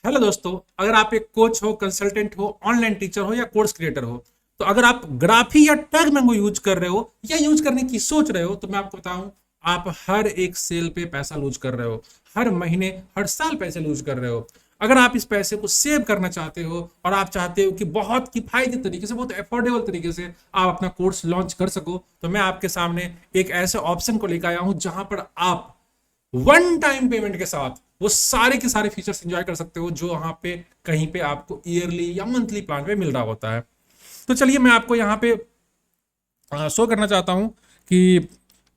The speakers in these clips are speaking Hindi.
हेलो दोस्तों, अगर आप एक कोच हो, कंसल्टेंट हो, ऑनलाइन टीचर हो या कोर्स क्रिएटर हो, तो अगर आप ग्राफी या टैग मैंगो यूज कर रहे हो या यूज करने की सोच रहे हो, तो मैं आपको बताऊं, आप हर एक सेल पे पैसा लूज कर रहे हो। हर महीने, हर साल पैसे लूज कर रहे हो। अगर आप इस पैसे को सेव करना चाहते हो और आप चाहते हो कि बहुत किफायती तरीके से, बहुत अफोर्डेबल तरीके से आप अपना कोर्स लॉन्च कर सको, तो मैं आपके सामने एक ऐसे ऑप्शन को लेकर आया हूं जहां पर आप वन टाइम पेमेंट के साथ वो सारे के सारे फीचर्स एंजॉय कर सकते हो जो वहां पे कहीं पे आपको ईयरली या मंथली प्लान पे मिल रहा होता है। तो चलिए मैं आपको यहाँ पे शो करना चाहता हूँ कि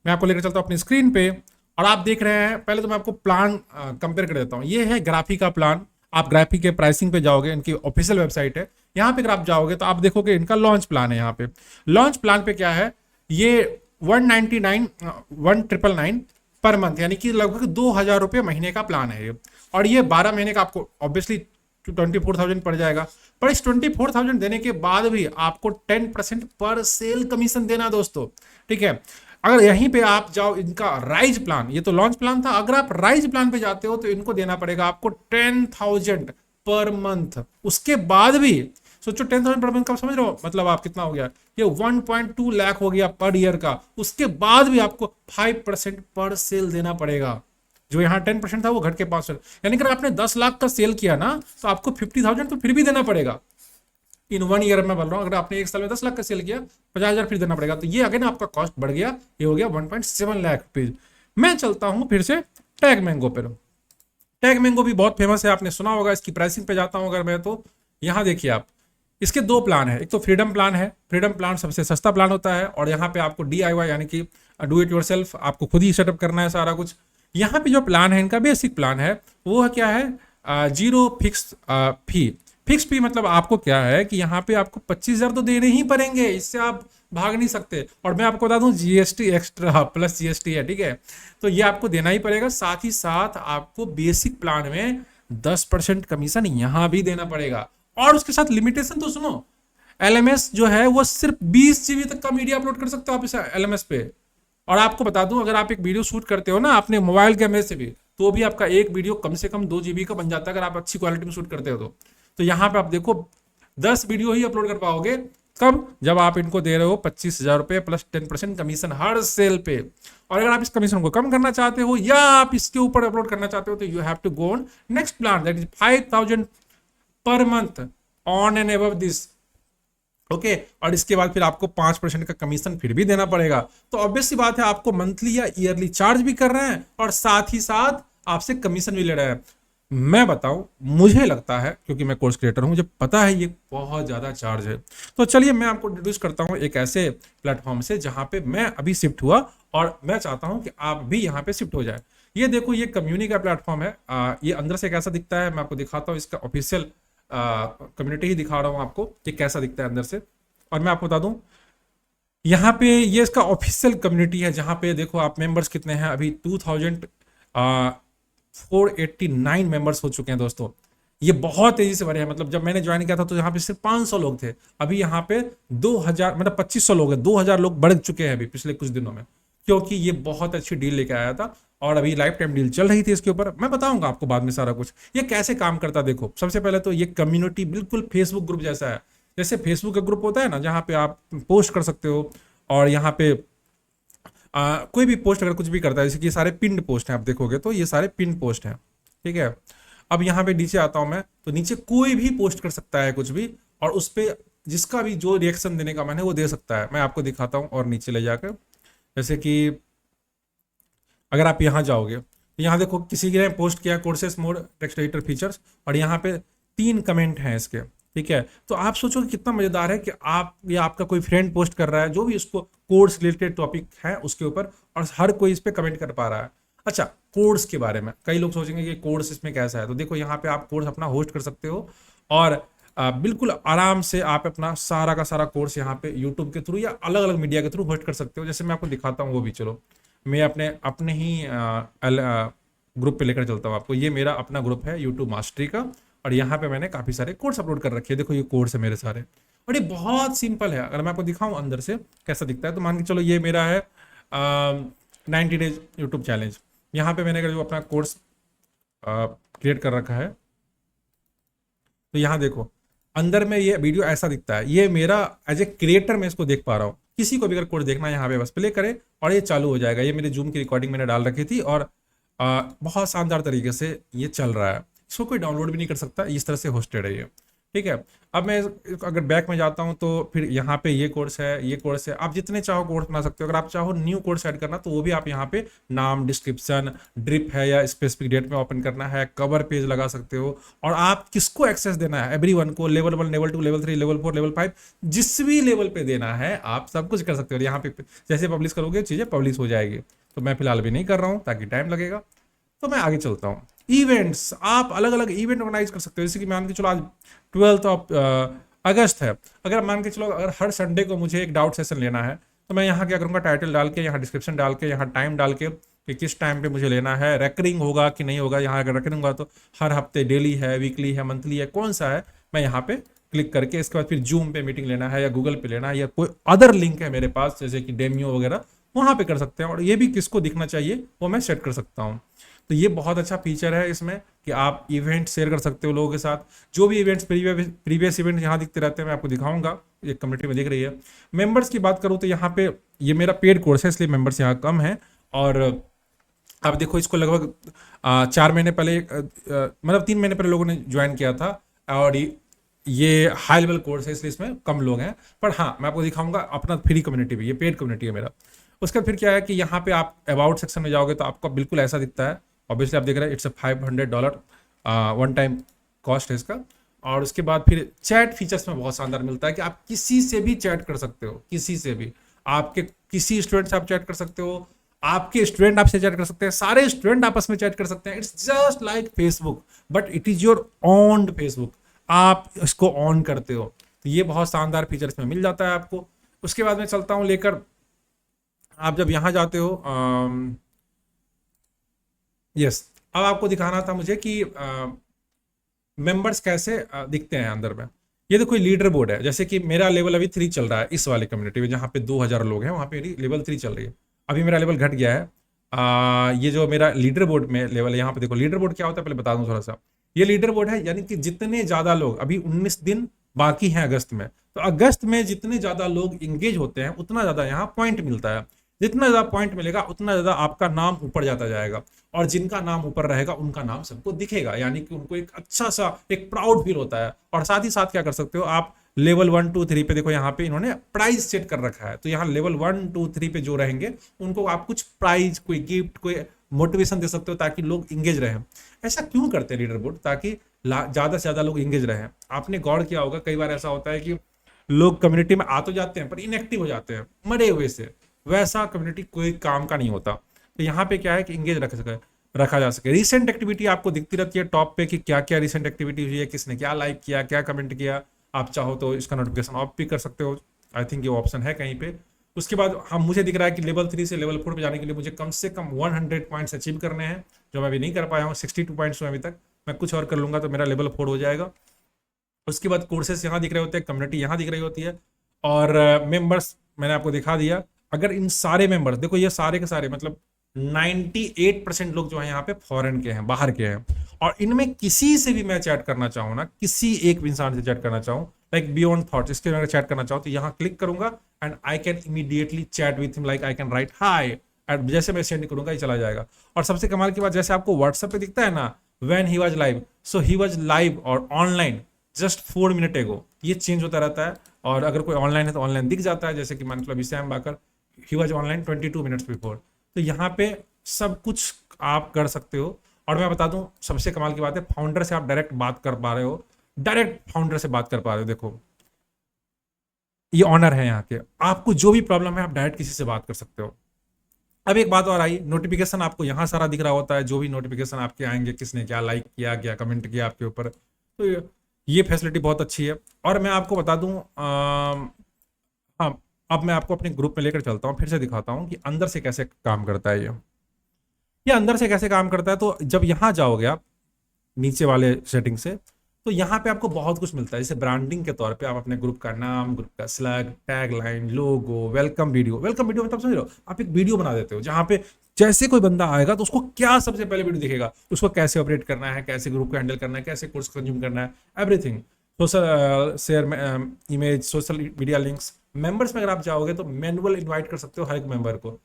मैं आपको लेकर चलता हूँ अपनी स्क्रीन पे। और आप देख रहे हैं, पहले तो मैं आपको प्लान कंपेयर कर देता हूँ। ये है ग्राफी का प्लान। आप ग्राफी के प्राइसिंग पे जाओगे, इनकी ऑफिशियल वेबसाइट है। यहाँ पे अगर आप जाओगे तो आप देखोगे इनका लॉन्च प्लान है। यहाँ पे लॉन्च प्लान पे क्या है, ये 199 1999 पर मंथ, यानी कि लगभग 2000 रुपये महीने का प्लान है ये। और ये 12 महीने का आपको ऑब्वियसली 24,000 पड़ जाएगा। पर इस 24,000 देने के बाद भी आपको 10% पर सेल कमीशन देना दोस्तों। ठीक है। अगर यहीं पे आप जाओ, इनका राइज प्लान, ये तो लॉन्च प्लान था, अगर आप राइज प्लान पे जाते हो तो इनको देना पड़ेगा आपको 10,000 पर मंथ। उसके बाद भी सोचो, 10,000 पर मंथ का समझ रहे हो मतलब आप कितना हो गया, ये 1.2 लाख हो गया पर ईयर का। उसके बाद भी आपको 5% पर सेल देना पड़ेगा। जो यहाँ 10% था वो घट के 5%, यानी कि अगर आपने 10 लाख का सेल किया ना, तो आपको 50,000 तो फिर भी देना पड़ेगा। इन 1 ईयर में बोल रहा हूँ, अगर आपने एक साल में 10 लाख का सेल किया, 50,000 फिर देना पड़ेगा। तो ये अगेन आपका कॉस्ट बढ़ गया, ये हो गया 1.7 लाख रुपीज। मैं चलता हूँ फिर से टैग मैंगो पर। टैग मैंगो भी बहुत फेमस है, आपने सुना होगा। इसकी प्राइसिंग पे जाता हूँ अगर मैं, तो यहाँ देखिए आप, इसके दो प्लान है। एक तो फ्रीडम प्लान है। फ्रीडम प्लान सबसे सस्ता प्लान होता है और यहाँ पे आपको DIY यानी कि डू इट योरसेल्फ, आपको खुद ही सेटअप करना है सारा कुछ। यहाँ पे जो प्लान है, इनका बेसिक प्लान है, वो है क्या है, जीरो फिक्स फी। फिक्स फी मतलब आपको क्या है कि यहाँ पे आपको 25,000 तो देने ही पड़ेंगे, इससे आप भाग नहीं सकते। और मैं आपको बता दूं, GST एक्स्ट्रा प्लस GST है, ठीक है। तो ये आपको देना ही पड़ेगा। साथ ही साथ आपको बेसिक प्लान में 10% कमीशन यहाँ भी देना पड़ेगा। और उसके साथ लिमिटेशन तो सुनो, LMS जो है वो सिर्फ 20 GB तक का मीडिया अपलोड कर सकते हो आप इस LMS पे। और आपको बता दूं, अगर आप एक वीडियो शूट करते हो ना अपने मोबाइल कैमरे से भी, तो भी आपका एक वीडियो कम से कम 2 GB का बन जाता है, अगर आप अच्छी क्वालिटी में शूट करते हो तो यहाँ पे आप देखो 10 वीडियो ही अपलोड कर पाओगे। कब? जब आप इनको दे रहे हो 25,000 रुपये प्लस 10% कमीशन हर सेल पे। और अगर आप इस कमीशन को कम करना चाहते हो या आप इसके ऊपर अपलोड करना चाहते हो, तो you have to go on next plan, that is 5,000 per month on and above this. Okay. और इसके बाद फिर आपको 5% का कमीशन फिर भी देना पड़ेगा। तो ऑब्वियस सी बात है, आपको मंथली या ईयरली चार्ज भी कर रहे हैं और साथ ही साथ आपसे कमीशन भी ले रहे हैं। मैं बताऊं, मुझे लगता है, क्योंकि मैं कोर्स क्रिएटर हूं, मुझे पता है ये बहुत ज्यादा चार्ज है। तो चलिए मैं आपको इंट्रोड्यूस करता हूं एक ऐसे प्लेटफॉर्म से जहां पे मैं अभी शिफ्ट हुआ और मैं चाहता हूं कि आप भी यहां पे शिफ्ट हो जाए। ये देखो, ये कम्युनिटी का प्लेटफॉर्म है। ये अंदर से कैसा दिखता है मैं आपको दिखाता हूँ। इसका ऑफिशियल कम्युनिटी ही दिखा रहा हूँ आपको कि कैसा दिखता है अंदर से। और मैं आपको बता दूं, यहाँ पे ये इसका ऑफिशियल कम्युनिटी है, जहाँ पे देखो आप मेंबर्स कितने हैं अभी। 2,489 मेंबर्स हो चुके हैं दोस्तों। ये बहुत तेजी से बढ़े हैं। मतलब जब मैंने ज्वाइन किया था तो यहाँ पे सिर्फ 500 लोग थे, अभी यहाँ पे 2,000 मतलब 2,500 लोग हैं। 2,000 लोग बढ़ चुके हैं अभी पिछले कुछ दिनों में, क्योंकि ये बहुत अच्छी डील लेके आया था। और अभी लाइफ टाइम डील चल रही थी इसके ऊपर। मैं बताऊंगा आपको बाद में सारा कुछ ये कैसे काम करता है। देखो, सबसे पहले तो ये कम्युनिटी बिल्कुल फेसबुक ग्रुप जैसा है। जैसे फेसबुक का ग्रुप होता है ना, जहाँ पे आप पोस्ट कर सकते हो और यहाँ पे कोई भी पोस्ट अगर कुछ भी करता है, जैसे कि ये सारे पिन पोस्ट हैं, आप देखोगे तो ये सारे पिन पोस्ट हैं। ठीक है। अब यहाँ पे नीचे आता हूं मैं, तो नीचे कोई भी पोस्ट कर सकता है कुछ भी, और उस पर जिसका भी जो रिएक्शन देने का मन है वो दे सकता है। मैं आपको दिखाता हूँ और नीचे ले जाकर, जैसे कि अगर आप यहाँ जाओगे तो यहाँ देखो किसी ने पोस्ट किया courses mode text editor features, और यहाँ पे 3 कमेंट हैं इसके। ठीक है। तो आप सोचो कि कितना मजेदार है कि आप या आपका कोई फ्रेंड पोस्ट कर रहा है जो भी उसको कोर्स रिलेटेड टॉपिक है उसके ऊपर, और हर कोई इस पर कमेंट कर पा रहा है। अच्छा, कोर्स के बारे में कई लोग सोचेंगे कि कोर्स इसमें कैसा है, तो देखो यहाँ पे आप कोर्स अपना होस्ट कर सकते हो और बिल्कुल आराम से आप अपना सारा का सारा कोर्स यहाँ पे यूट्यूब के थ्रू या अलग अलग मीडिया के थ्रू होस्ट कर सकते हो। जैसे मैं आपको दिखाता हूँ वो भी, चलो मैं अपने अपने ही ग्रुप पे लेकर चलता हूँ आपको। ये मेरा अपना ग्रुप है यूट्यूब मास्टरी का, और यहाँ पे मैंने काफी सारे कोर्स अपलोड कर रखे हैं। देखो ये कोर्स है मेरे सारे, और ये बहुत सिंपल है। अगर मैं आपको दिखाऊं अंदर से कैसा दिखता है, तो मान के चलो ये मेरा है 90 डेज यूट्यूब चैलेंज। यहाँ पे मैंने जो अपना कोर्स क्रिएट कर रखा है, तो यहाँ देखो अंदर में ये वीडियो ऐसा दिखता है, ये मेरा एज ए क्रिएटर मैं इसको देख पा रहा हूँ। किसी को भी अगर कोड देखना है यहाँ पे बस प्ले करे और ये चालू हो जाएगा। ये मेरे जूम की रिकॉर्डिंग मैंने डाल रखी थी और बहुत शानदार तरीके से ये चल रहा है। इसको कोई डाउनलोड भी नहीं कर सकता, इस तरह से होस्टेड है ये। ठीक है, अब मैं अगर बैक में जाता हूं तो फिर यहाँ पे ये कोर्स है, ये कोर्स है। आप जितने चाहो कोर्स बना सकते हो। अगर आप चाहो न्यू कोर्स ऐड करना तो वो भी आप यहाँ पे नाम, डिस्क्रिप्शन, ड्रिप है या स्पेसिफिक डेट में ओपन करना है, कवर पेज लगा सकते हो। और आप किसको एक्सेस देना है, एवरीवन को, level 1, level 2, level 3, level 4, level 5, जिस भी लेवल पे देना है आप सब कुछ कर सकते हो। यहाँ पे जैसे पब्लिश करोगे चीजें पब्लिश हो जाएगी। तो मैं फिलहाल भी नहीं कर रहा हूँ ताकि टाइम लगेगा। तो मैं आगे चलता हूँ। इवेंट्स, आप अलग अलग इवेंट ऑर्गेनाइज कर सकते हो। जैसे कि मान के चलो आज 12 अगस्त है, अगर मान के चलो अगर हर संडे को मुझे एक डाउट सेशन लेना है तो मैं यहाँ क्या करूँगा, टाइटल डाल के, यहाँ डिस्क्रिप्शन डाल के, यहाँ टाइम डाल के कि किस टाइम पे मुझे लेना है, रेकरिंग होगा कि नहीं होगा। यहाँ अगर रेकरिंग होगा तो हर हफ्ते, डेली है, वीकली है, मंथली है, कौन सा है, मैं यहाँ पे क्लिक करके इसके बाद फिर जूम पे मीटिंग लेना है या गूगल पे लेना है या कोई अदर लिंक है मेरे पास जैसे कि डेमियो वगैरह, वहाँ पे कर सकते हैं। और ये भी किसको दिखना चाहिए वो मैं सेट कर सकता हूँ। तो ये बहुत अच्छा फीचर है इसमें कि आप इवेंट शेयर कर सकते हो लोगों के साथ। जो भी इवेंट्स प्रीवियस इवेंट यहाँ दिखते रहते हैं मैं आपको दिखाऊंगा, एक कम्युनिटी में दिख रही है। मेंबर्स की बात करूँ तो यहाँ पे ये मेरा पेड कोर्स है इसलिए मेंबर्स यहाँ कम है। और आप देखो इसको लगभग 4 महीने पहले मतलब 3 महीने पहले लोगों ने ज्वाइन किया था। और ये हाई लेवल कोर्स है इसलिए इसमें कम लोग हैं। पर हाँ, मैं आपको दिखाऊंगा अपना फ्री कम्युनिटी भी, ये पेड कम्युनिटी है मेरा। उसका फिर क्या है कि यहाँ पे आप अबाउट सेक्शन में जाओगे तो आपको बिल्कुल ऐसा दिखता है। ऑब्वियसली आप देख रहे हैं इट्स $500 वन टाइम कॉस्ट है इसका। और उसके बाद फिर चैट फीचर्स में बहुत शानदार मिलता है कि आप किसी से भी चैट कर सकते हो, किसी से भी। आपके किसी स्टूडेंट से आप चैट कर सकते हो, आपके स्टूडेंट आपसे चैट कर सकते हैं, सारे स्टूडेंट आपस में चैट कर सकते हैं। It's just like Facebook but it is your own Facebook. आप इसको ऑन करते हो तो ये बहुत शानदार फीचर इसमें मिल जाता है आपको। उसके बाद मैं चलता हूँ लेकर, आप जब यहाँ जाते हो यस, अब आपको दिखाना था मुझे कि मेंबर्स कैसे दिखते हैं अंदर में। ये देखो लीडर बोर्ड है, जैसे कि मेरा लेवल अभी 3 चल रहा है इस वाले कम्युनिटी में जहाँ पे 2000 लोग हैं, वहाँ पे मेरी लेवल 3 चल रही है। अभी मेरा लेवल घट गया है। ये जो मेरा लीडर बोर्ड में लेवल है, यहाँ पे देखो लीडर बोर्ड क्या होता है पहले बता दूं थोड़ा सा। ये लीडर बोर्ड है यानी कि जितने ज्यादा लोग, अभी 19 दिन बाकी हैं अगस्त में, तो अगस्त में जितने ज्यादा लोग इंगेज होते हैं उतना ज्यादा यहाँ पॉइंट मिलता है। जितना ज्यादा पॉइंट मिलेगा उतना ज्यादा आपका नाम ऊपर जाता जाएगा। और जिनका नाम ऊपर रहेगा उनका नाम सबको दिखेगा, यानी कि उनको एक अच्छा सा एक प्राउड फील होता है। और साथ ही साथ क्या कर सकते हो आप, लेवल 1, 2, 3 पे देखो यहाँ पे इन्होंने प्राइज सेट कर रखा है। तो यहाँ लेवल 1, 2, 3 पे जो रहेंगे उनको आप कुछ प्राइज, कोई गिफ्ट, कोई मोटिवेशन दे सकते हो ताकि लोग इंगेज रहें। ऐसा क्यों करते हैं लीडर बोर्ड, ताकि ज्यादा से ज्यादा लोग इंगेज रहें। आपने गौर किया होगा कई बार ऐसा होता है कि लोग कम्युनिटी में आ तो जाते हैं पर इनएक्टिव हो जाते हैं मरे हुए से। वैसा कम्युनिटी कोई काम का नहीं होता। तो यहाँ पे क्या है कि इंगेज रखा जा सके। रिसेंट एक्टिविटी आपको दिखती रहती है टॉप पे कि क्या क्या रिसेंट एक्टिविटी हुई है, किसने क्या लाइक किया, क्या कमेंट किया। आप चाहो तो इसका नोटिफिकेशन ऑफ भी कर सकते हो, आई थिंक ये ऑप्शन है कहीं पे। उसके बाद हम मुझे दिख रहा है कि लेवल 3 से लेवल 4 पे जाने के लिए मुझे कम से कम 100 पॉइंट्स अचीव करने हैं, जो मैं अभी नहीं कर पाया हूँ। 62 पॉइंट्स हुए अभी तक। मैं कुछ और कर लूंगा तो मेरा लेवल 4 हो जाएगा। उसके बाद कोर्सेस यहाँ दिख रहे होते हैं, कम्युनिटी यहाँ दिख रही होती है, और मेंबर्स मैंने आपको दिखा दिया। अगर इन सारे मेंबर्स देखो, ये सारे के सारे मतलब 98% लोग जो है यहाँ पे फॉरेन के हैं, बाहर के हैं। और इनमें किसी से भी मैं चैट करना चाहूँ ना, किसी एक इंसान से चैट करना चाहूँ, लाइक बियॉन्ड थॉट्स, इसके अगर चैट करना चाहूँ तो यहाँ क्लिक करूंगा and I can immediately chat with him, like I can write high and जैसे मैं सेंड करूंगा ये चला जाएगा। और सबसे कमाल की बात, जैसे आपको व्हाट्सएप पे दिखता है ना when he was live, so he was live और ऑनलाइन जस्ट 4 मिनट एगो, ये चेंज होता रहता है। और अगर कोई ऑनलाइन है तो ऑनलाइन दिख जाता है, जैसे कि मान लो अभी Sam Baker he was online 22 minutes before. तो यहाँ पे सब कुछ आप कर सकते हो। और मैं बता दूं सबसे कमाल की बात है, फाउंडर से आप डायरेक्ट बात कर पा रहे हो, डायरेक्ट फाउंडर से बात कर पा रहे हो। देखो ये ऑनर है यहाँ के, आपको जो भी प्रॉब्लम है आप डायरेक्ट किसी से बात कर सकते हो। अब एक बात और आई, नोटिफिकेशन आपको यहाँ सारा दिख रहा होता है, जो भी नोटिफिकेशन आपके आएंगे, किसने क्या लाइक किया, क्या कमेंट किया आपके ऊपर। तो ये फैसिलिटी बहुत अच्छी है। और मैं आपको बता दूं हाँ, अब मैं आपको अपने ग्रुप में लेकर चलता हूँ, फिर से दिखाता हूँ कि अंदर से कैसे काम करता है ये अंदर से कैसे काम करता है। तो जब यहाँ जाओगे आप नीचे वाले सेटिंग से, तो यहाँ पे आपको बहुत कुछ मिलता है। जैसे ब्रांडिंग के तौर पे आप अपने ग्रुप का नाम, ग्रुप का स्लैग, टैग लाइन, लोगो, वेलकम वीडियो। वेलकम वीडियो मतलब समझ लो आप एक वीडियो बना देते हो जहाँ पे जैसे कोई बंदा आएगा तो उसको क्या सबसे पहले वीडियो दिखेगा, उसको कैसे ऑपरेट करना है, कैसे ग्रुप को हैंडल करना है, कैसे कोर्स कंज्यूम करना है, everything. Social share image, social media links. Members में अगर आप जाओगे तो मैनुअल इनवाइट कर सकते हो हर एक मेंबर को।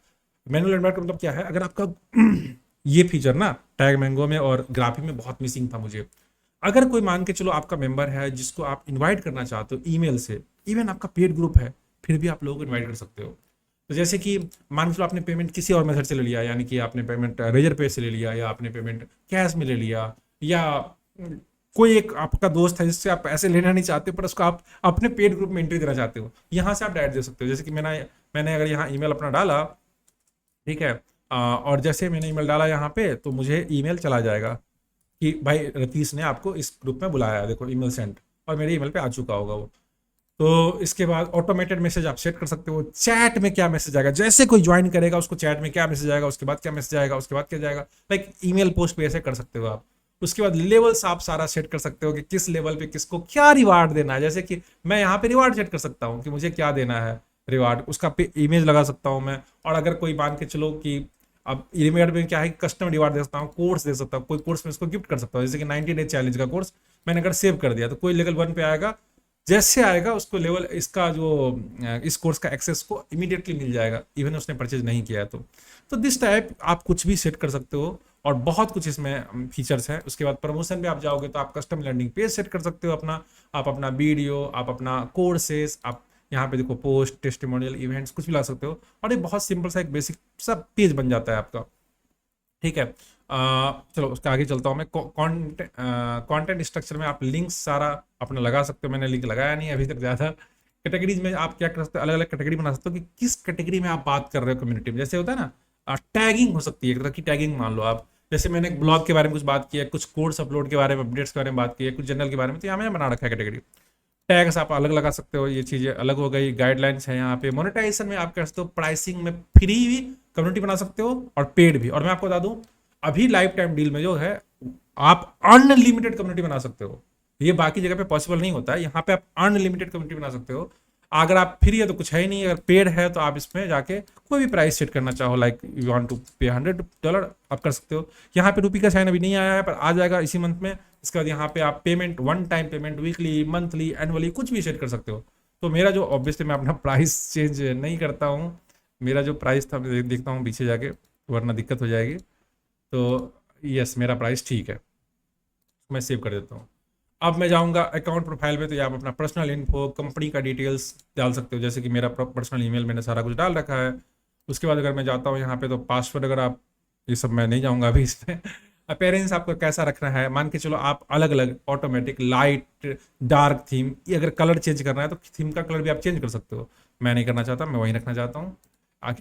मैनुअल इनवाइट का मतलब क्या है, अगर आपका ये फीचर ना टैग मैंगो में और ग्राफी में बहुत मिसिंग था मुझे। अगर कोई मान के चलो आपका मेंबर है जिसको आप इनवाइट करना चाहते हो ईमेल से, इवन आपका पेड ग्रुप है, फिर भी आप लोगों को इनवाइट कर सकते हो। तो जैसे कि मान लो आपने पेमेंट किसी और मेथड से ले लिया, यानी कि आपने पेमेंट रेजर पे से ले लिया, या आपने पेमेंट कैश में ले लिया, या कोई एक आपका दोस्त है जिससे आप पैसे लेना नहीं चाहते पर उसको आप अपने पेड ग्रुप में एंट्री देना चाहते हो, यहाँ से आप डायरेक्ट दे सकते हो। जैसे कि मैंने अगर यहाँ ईमेल अपना डाला, ठीक है, और जैसे मैंने ईमेल डाला यहाँ पे तो मुझे ईमेल चला जाएगा कि भाई रतीश ने आपको इस ग्रुप में बुलाया है, देखो ईमेल सेंड, और मेरे ईमेल पे आ चुका होगा वो। तो इसके बाद ऑटोमेटेड मैसेज आप सेट कर सकते हो। चैट में क्या मैसेज आएगा, जैसे कोई ज्वाइन करेगा उसको चैट में क्या मैसेज आएगा, उसके बाद क्या मैसेज आएगा, उसके बाद क्या जाएगा, लाइक ईमेल पोस्ट पे ऐसे कर सकते हो आप। उसके बाद लेवल्स आप सारा सेट कर सकते हो कि किस लेवल पे किसको क्या रिवार्ड देना है। जैसे कि मैं यहाँ पे रिवार्ड सेट कर सकता हूँ कि मुझे क्या देना है रिवार्ड, उसका पे इमेज लगा सकता हूँ मैं। और अगर कोई मान के चलो कि अब रिवार्ड में क्या है, कस्टम रिवार्ड दे सकता हूँ, कोर्स दे सकता हूँ, कोई कोर्स में उसको गिफ्ट कर सकता हूँ। जैसे कि 90 डे चैलेंज का कोर्स मैंने अगर सेव कर दिया तो कोई लेवल 1 पे आएगा, जैसे आएगा उसको लेवल इसका जो इस कोर्स का एक्सेस को इमीडिएटली मिल जाएगा, इवन उसने परचेज नहीं किया है तो दिस टाइप आप कुछ भी सेट कर सकते हो, और बहुत कुछ इसमें फीचर्स हैं। उसके बाद प्रमोशन पे आप जाओगे तो आप कस्टम लैंडिंग पेज सेट कर सकते हो अपना, आप अपना वीडियो, आप अपना कोर्सेस, आप यहाँ पे देखो पोस्ट, टेस्टिमोनियल, इवेंट्स कुछ भी ला सकते हो, और ये बहुत सिंपल सा एक बेसिक सा पेज बन जाता है आपका। ठीक है, चलो उसके आगे चलता हूँ मैं। कंटेंट स्ट्रक्चर में आप लिंक्स सारा अपना लगा सकते हो, मैंने लिंक लगाया नहीं अभी तक ज़्यादा। कैटेगरीज में आप क्या कर सकते हो, अलग अलग कैटेगरी बना सकते हो कि किस कैटेगरी में आप बात कर रहे हो कम्युनिटी में। जैसे होता है ना टैगिंग हो सकती है, एक तरह की टैगिंग मान लो आप। जैसे मैंने एक ब्लॉग के बारे में कुछ बात किया, कुछ कोर्स अपलोड के बारे में, अपडेट्स के बारे में बात की है, कुछ जनरल के बारे में, तो यहाँ मैंने बना रखा है कैटेगरी। टैग्स आप अलग लगा सकते हो, ये चीज़ें अलग हो गई। गाइडलाइंस है यहाँ पे। मोनेटाइजेशन में आप कर सकते हो, प्राइसिंग में फ्री भी कम्युनिटी बना सकते हो और पेड भी। और मैं आपको बता दूं अभी लाइफ टाइम डील में जो है आप अनलिमिटेड कम्युनिटी बना सकते हो, ये बाकी जगह पे पॉसिबल नहीं होता है, यहाँ पे आप अनलिमिटेड कम्युनिटी बना सकते हो। अगर आप फ्री है तो कुछ है ही नहीं, अगर पेड है तो आप इसमें जाके कोई भी प्राइस सेट करना चाहो, लाइक यू वांट टू पे $100 आप कर सकते हो। यहाँ पे रुपी का साइन अभी नहीं आया है पर आ जाएगा इसी मंथ में। इसके बाद यहाँ पे आप payment, one time payment, weekly, monthly, annually कुछ भी सेट कर सकते हो। तो मेरा जो ऑब्वियसली मैं अपना प्राइस चेंज नहीं करता हूँ, मेरा जो प्राइस था मैं देखता हूँ पीछे जाके, वरना दिक्कत हो जाएगी। तो यस, मेरा प्राइस ठीक है, मैं सेव कर देता हूँ। अब मैं जाऊँगा अकाउंट प्रोफाइल पे, तो यहाँ आप अपना पर्सनल इन्फो, कंपनी का डिटेल्स डाल सकते हो। जैसे कि मेरा पर्सनल ईमेल मैंने सारा कुछ डाल रखा है। उसके बाद अगर मैं जाता हूँ यहाँ पे तो पासवर्ड, अगर आप, ये सब मैं नहीं जाऊँगा अभी इसमें। अपेयरेंस आपको कैसा रखना है, मान के चलो आप अलग अलग ऑटोमेटिक, लाइट, डार्क थीम, ये अगर कलर चेंज करना है तो थीम का कलर भी आप चेंज कर सकते हो। मैं नहीं करना चाहता, मैं वहीं रखना चाहता हूँ।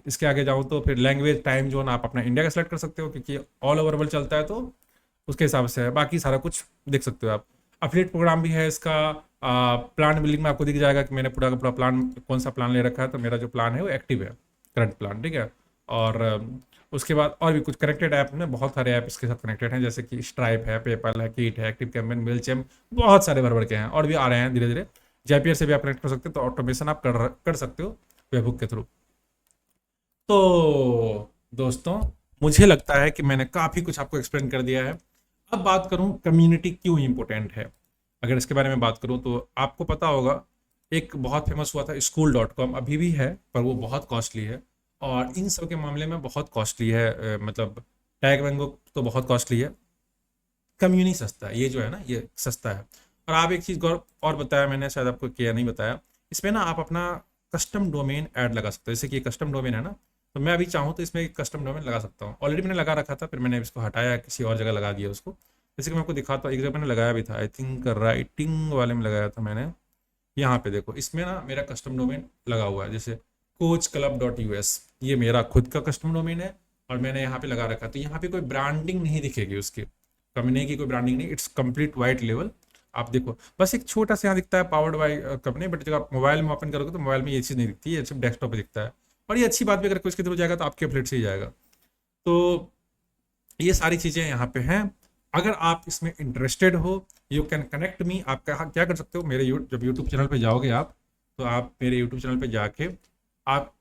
इसके आगे जाऊँ तो फिर लैंग्वेज, टाइम जोन आप अपना इंडिया का सेलेक्ट कर सकते हो, क्योंकि ऑल ओवर वर्ल्ड चलता है तो उसके हिसाब से है। बाकी सारा कुछ देख सकते हो आप। अफिलिएट प्रोग्राम भी है इसका। प्लान बिलिंग में आपको दिख जाएगा कि मैंने पूरा का पूरा प्लान, कौन सा प्लान ले रखा है। तो मेरा जो प्लान है वो एक्टिव है, करंट प्लान, ठीक है। और उसके बाद और भी कुछ कनेक्टेड ऐप में बहुत सारे ऐप इसके साथ कनेक्टेड हैं, जैसे कि स्ट्राइप है, पेपल है, कीट है, एक्टिव कैम्पेन, मेलचेम, बहुत सारे भर भर के हैं, और भी आ रहे हैं धीरे धीरे। जैपियर से भी आप कनेक्ट कर सकते हो, तो ऑटोमेशन आप कर सकते हो वेबहुक के थ्रू। तो दोस्तों, मुझे लगता है कि मैंने काफ़ी कुछ आपको एक्सप्लेन कर दिया है। अब बात करूं कम्युनिटी क्यों इंपॉर्टेंट है। अगर इसके बारे में बात करूं तो आपको पता होगा, एक बहुत फेमस हुआ था school.com, अभी भी है पर वो बहुत कॉस्टली है, और इन सब के मामले में बहुत कॉस्टली है। मतलब टैग मैंगो तो बहुत कॉस्टली है, कम्युनिटी सस्ता है, ये जो है ना ये सस्ता है। और आप एक चीज़ और बताया मैंने, शायद आपको किया नहीं बताया, इसमें ना आप अपना कस्टम डोमेन ऐड लगा सकते हो। जैसे कि कस्टम डोमेन है ना, तो मैं अभी चाहूँ तो इसमें एक कस्टम डोमेन लगा सकता हूँ। ऑलरेडी मैंने लगा रखा था, फिर मैंने इसको हटाया, किसी और जगह लगा दिया उसको। जैसे कि मैं आपको दिखाता हूँ, एक जगह मैंने लगाया भी था, आई थिंक राइटिंग वाले में लगाया था मैंने। यहाँ पे देखो, इसमें ना मेरा कस्टम डोमेन लगा हुआ है, जैसे coachclub.us, ये मेरा खुद का कस्टम डोमेन है और मैंने यहाँ पे लगा रखा है। तो यहाँ पे कोई ब्रांडिंग नहीं दिखेगी उसकी, कंपनी की कोई ब्रांडिंग नहीं, इट्स कंप्लीट वाइट लेवल। आप देखो बस एक छोटा सा यहाँ दिखता है पावर्ड बाय कंपनी, बट जब आप मोबाइल में ओपन करोगे तो मोबाइल में ये चीज़ नहीं दिखती है, सिर्फ डेस्कटॉप पे दिखता है। और ये अच्छी बात भी, अगर कोई इसके थ्रू जाएगा तो आपके एफिलिएट से ही जाएगा। तो ये सारी चीज़ें यहाँ पे हैं। अगर आप इसमें इंटरेस्टेड हो, यू कैन कनेक्ट मी। आप क्या कर सकते हो, मेरे जब यूट्यूब चैनल पे जाओगे आप, तो आप मेरे यूट्यूब चैनल पे जाके आप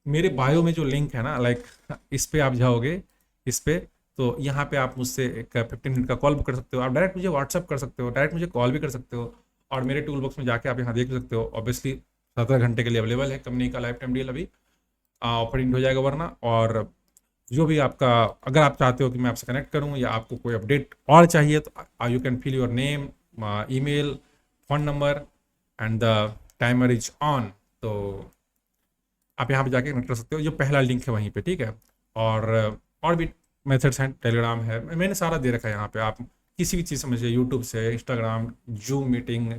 मेरे बायो में जो लिंक है ना, लाइक इस पे आप जाओगे, इस पे, तो यहाँ पे आप मुझसे एक 15 मिनट का कॉल बुक कर सकते हो। आप डायरेक्ट मुझे व्हाट्सअप कर सकते हो, डायरेक्ट मुझे कॉल भी कर सकते हो, और मेरे टूल बॉक्स में जाके आप यहाँ देख सकते हो। ऑब्वियसली 17 घंटे के लिए अवेलेबल है, कंपनी का लाइफ टाइम डील अभी ऑफर एंड हो जाएगा वरना। और जो भी आपका, अगर आप चाहते हो कि मैं आपसे कनेक्ट करूं या आपको कोई अपडेट और चाहिए, तो you can fill your name, email, phone number, and the timer is on. तो आप यहाँ पे जाके कनेक्ट कर सकते हो, जो पहला लिंक है वहीं पे, ठीक है। और भी मेथड्स हैं, टेलीग्राम है, मैंने सारा दे रखा है यहाँ पे। आप किसी भी चीज़ समझिए, यूट्यूब से, Instagram, zoom meeting,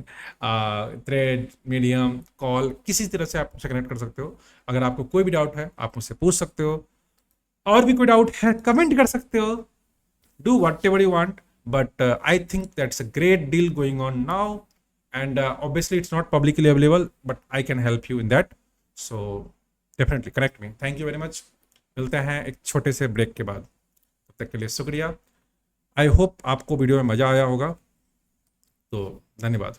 thread, medium, call, किसी तरह से आप मुझसे कनेक्ट कर सकते हो। अगर आपको कोई भी डाउट है आप मुझसे पूछ सकते हो, और भी कोई डाउट है कमेंट कर सकते हो। Do what ever you want, but I think that's a great deal going on now, and obviously it's not publicly available, but I can help you in that. So definitely connect me. Thank you very much. मिलते हैं एक छोटे से ब्रेक के बाद, तब तक के लिए शुक्रिया। आई होप आपको वीडियो में मज़ा आया होगा, तो धन्यवाद।